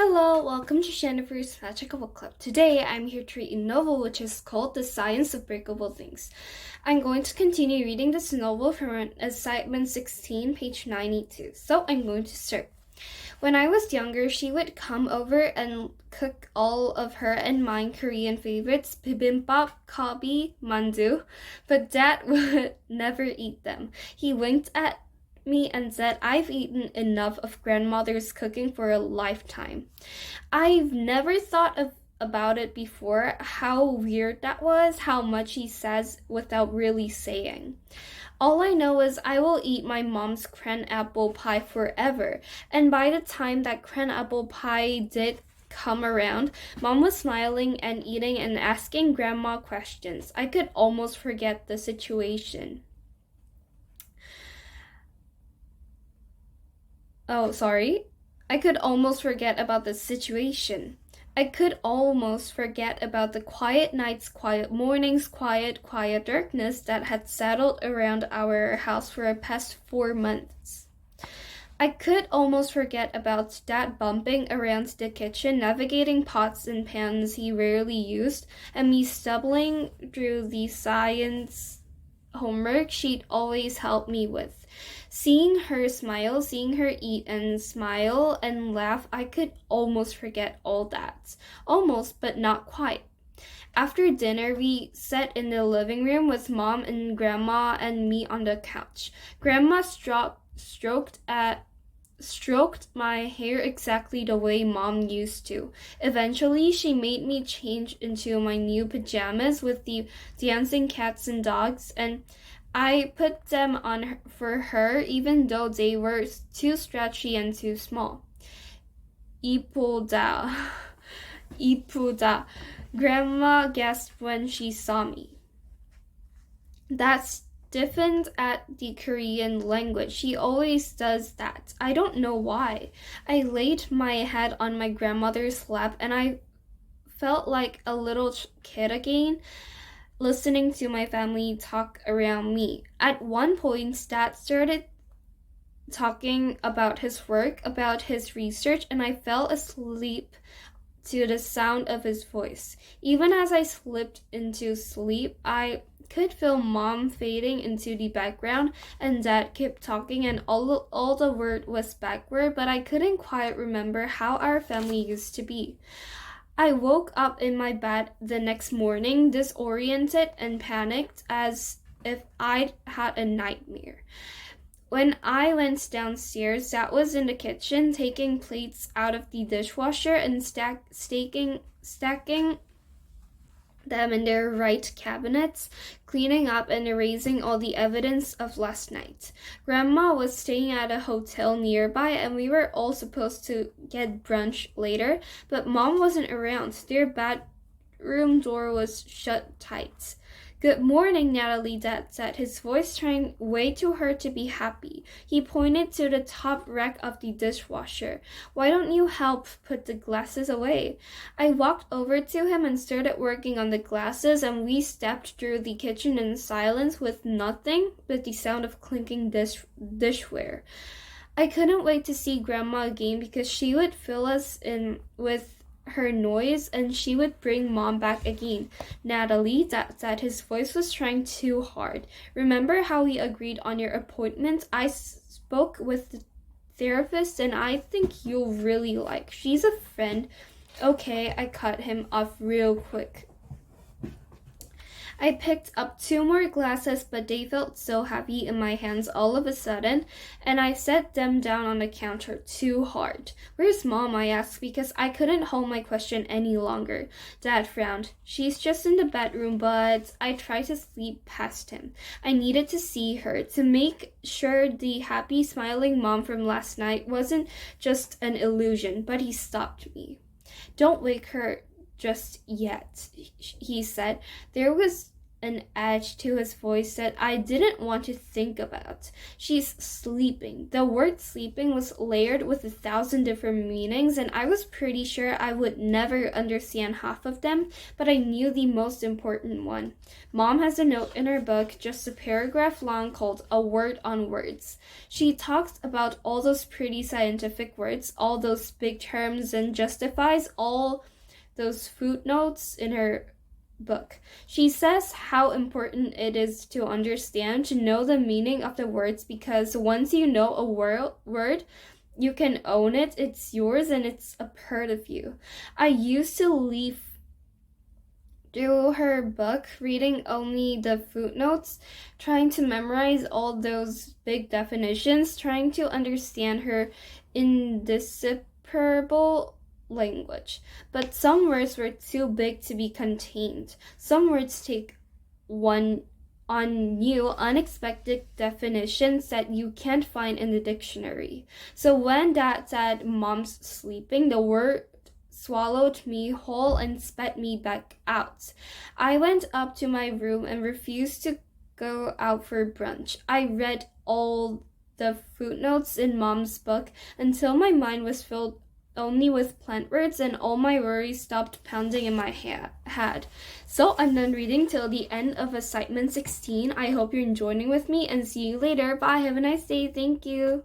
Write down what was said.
Hello, welcome to Jennifer's Magical Book Club. Today, I'm here to read a novel which is called The Science of Breakable Things. I'm going to continue reading this novel from assignment 16, page 92. So I'm going to start. When I was younger, she would come over and cook all of her and mine Korean favorites, bibimbap, kalbi, mandu, but Dad would never eat them. He winked at me and said, "I've eaten enough of grandmother's cooking for a lifetime." I've never thought about it before, how weird that was, how much he says without really saying. All I know is I will eat my mom's cran apple pie forever. And by the time that cran apple pie did come around, Mom was smiling and eating and asking Grandma questions. I could almost forget the situation. I could almost forget about the situation. I could almost forget about the quiet nights, quiet mornings, quiet darkness that had settled around our house for the past 4 months. I could almost forget about Dad bumping around the kitchen, navigating pots and pans he rarely used, and me stumbling through the science homework she'd always help me with. Seeing her smile, seeing her eat and smile and laugh, I could almost forget all that. Almost, but not quite. After dinner, we sat in the living room with Mom and Grandma and me on the couch. Grandma stroked my hair exactly the way Mom used to. Eventually, she made me change into my new pajamas with the dancing cats and dogs, and I put them on for her even though they were too stretchy and too small. Ipuda. Ipuda. Grandma gasped when she saw me. That's stiffened at the Korean language. She always does that. I don't know why. I laid my head on my grandmother's lap and I felt like a little kid again, listening to my family talk around me. At one point, Dad started talking about his work, about his research, and I fell asleep to the sound of his voice. Even as I slipped into sleep, I could feel Mom fading into the background, and Dad kept talking, and all the word was backward, but I couldn't quite remember how our family used to be. I woke up in my bed the next morning, disoriented and panicked, as if I'd had a nightmare. When I went downstairs, Dad was in the kitchen, taking plates out of the dishwasher and stacking them in their right cabinets, cleaning up and erasing all the evidence of last night. Grandma was staying at a hotel nearby, and we were all supposed to get brunch later, but Mom wasn't around. Their bedroom door was shut tight. "Good morning, Natalie," Dad said, his voice trying way too hard to be happy. He pointed to the top rack of the dishwasher. "Why don't you help put the glasses away?" I walked over to him and started working on the glasses, and we stepped through the kitchen in silence with nothing but the sound of clinking dishware. I couldn't wait to see Grandma again because she would fill us in with her noise and she would bring Mom back again. "Natalie," Dad said, his voice was trying too hard. "Remember how we agreed on your appointment? I spoke with the therapist and I think you'll really like. She's a friend." "Okay," I cut him off real quick. I picked up 2 more glasses, but they felt so heavy in my hands all of a sudden, and I set them down on the counter too hard. "Where's Mom?" I asked, because I couldn't hold my question any longer. Dad frowned. "She's just in the bedroom," but I tried to sleep past him. I needed to see her, to make sure the happy, smiling Mom from last night wasn't just an illusion, but he stopped me. "Don't wake her just yet," he said. There was an edge to his voice that I didn't want to think about. She's sleeping. The word sleeping was layered with 1,000 different meanings, and I was pretty sure I would never understand half of them, but I knew the most important one. Mom has a note in her book, just a paragraph long, called A Word on Words. She talks about all those pretty scientific words, all those big terms, and justifies all those footnotes in her book. She says how important it is to understand, to know the meaning of the words, because once you know a word, you can own it, it's yours, and it's a part of you. I used to leaf through her book, reading only the footnotes, trying to memorize all those big definitions, trying to understand her indecipherable language. But some words were too big to be contained. Some words take one on new, unexpected definitions that you can't find in the dictionary. So when Dad said Mom's sleeping, the word swallowed me whole and spat me back out. I went up to my room and refused to go out for brunch. I read all the footnotes in Mom's book until my mind was filled only with plant words and all my worries stopped pounding in my head. So I'm done reading till the end of assignment 16. I hope you're joining with me and see you later. Bye. Have a nice day. Thank you.